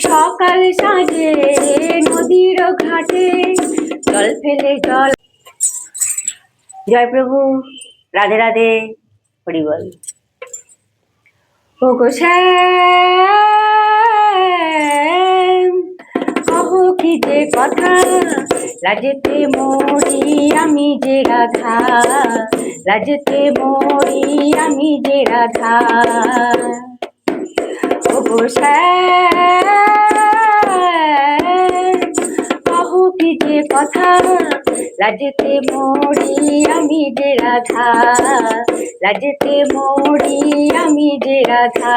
সকাল সাজে নদীর ঘাটে জল ফেলে জল। জয় প্রভু, রাধে রাধে, হরি বল। ও গো শ্যাম, কহো কি যে কথা, লাজেতে মরি আমি যে রাধা, লাজেতে মরি আমি যে রাধা। ও গো শ্যাম, কহো কি যে কথা, লাজেতে মরি আমি যে রাধা, লাজেতে মরি আমি যে রাধা।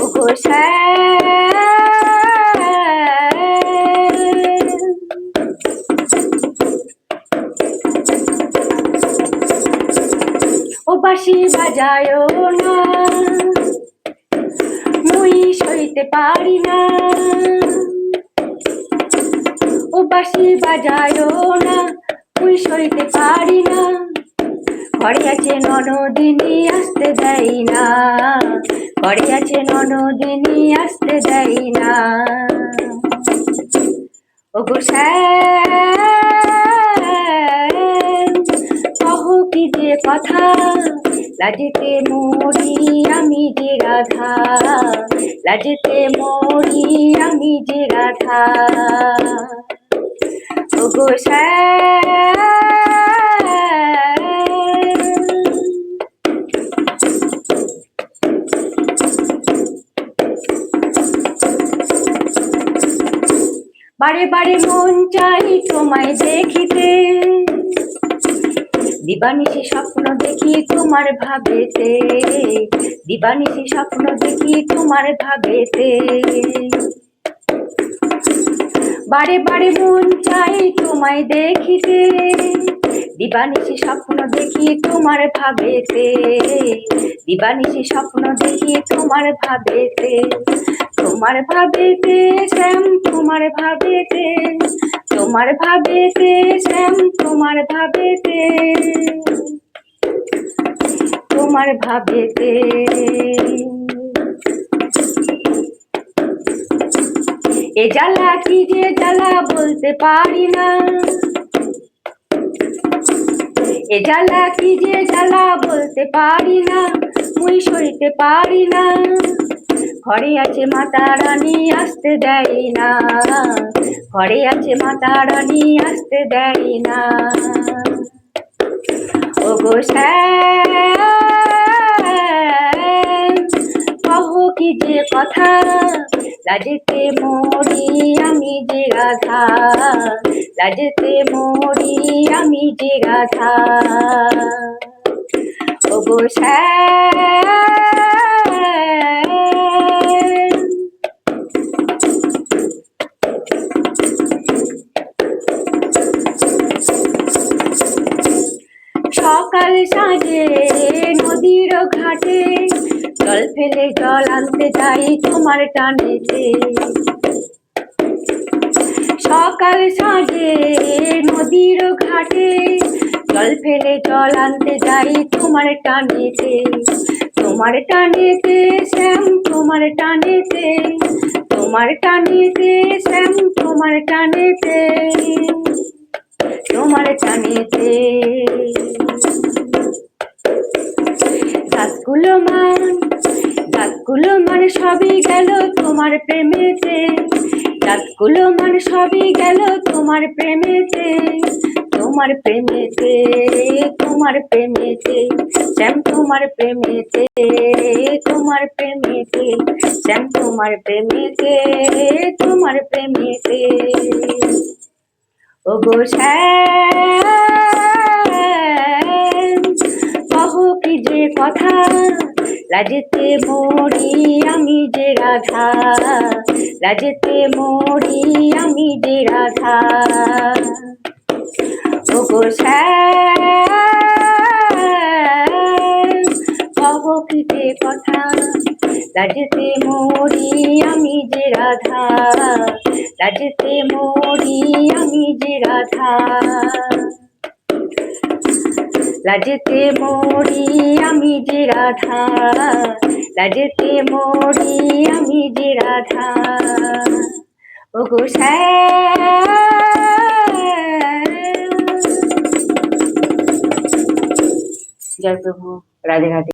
ও গো ও বাঁশি বাজায় না, মুই সইতে পারি না। ও বাঁশি বাজায় না, মুই সইতে পারি না। ঘরে আছে ননদিনী আসতে দেয় না, ঘরে আছে ননদিনী আসতে দেয় না। ও গো শ্যাম, কহো কি যে কথা, লাজেতে মরি আমি যে রাধা, লাজেতে মরি আমি যে রাধা। ও গো শ্যাম, বারে বারে মন চাই তোমায় দেখিতে, দিবানিশি স্বপ্ন দেখি তোমার ভাবেতে, দিবানিশি স্বপ্ন দেখি তোমার ভাবেতে। বারে বারে মন চাই তোমায় দেখিতে, দিবানিশি স্বপ্ন দেখি তোমার ভাবেতে, দিবানিশি স্বপ্ন দেখি তোমার ভাবেতে। তোমার ভাবেতে শ্যাম, তোমার ভাবেতে, তোমার ভাবেতে শ্যাম, তোমার ভাবেতে, তোমার ভাবেতে। এ জ্বালা কি যে জ্বালা বলতে পারি না, এ জ্বালা কি যে জ্বালা বলতে পারি না, মুই সইতে পারি না। ঘরে আছে মাতা রানী আসতে দেয় না, ঘরে আছে মাতা রানী আসতে দেয় না। ও গো শ্যাম, কহো কি যে কথা, লাজেতে মরি আমি যে রাধা, লাজেতে মরি আমি যে রাধা। ও গো শ্যাম, সকাল সাজে নদীর ঘাটে জল ফেলে জল আনতে যাই তোমার টানেতে। সকাল সাজে নদীর ঘাটে জল ফেলে জল আনতে যাই তোমার টানেতে, তোমার টানেতে শ্যাম, তোমার টানেতে, তোমার টানেতে শ্যাম, তোমার টানেতে, তোমার টানেতে। গাছগুলো মান, গাছগুলো মান সবই গেল তোমার প্রেমেতে, গাছগুলো মান সবই গেল তোমার প্রেমেতে, তোমার প্রেমেতে, তোমার প্রেমেতে শ্যাম, তোমার প্রেমেতে, তোমার প্রেমেতে শ্যাম, তোমার প্রেমেতে, তোমার প্রেমেতে। ও গো শ্যাম, কহো কি যে কথা, লাজেতে মরি আমি যে রাধা, লাজেতে মরি আমি যে রাধা। ও গো শ্যাম, কহো কি যে কথা, লাজেতে মরি আমি যে রাধা, লাজেতে মরি আমি যে রাধা। লাজেতে মরি আমি যে রাধা, লাজেতে মরি আমি যে রাধা। ওগো জয় প্রভু, রাধে রাধে।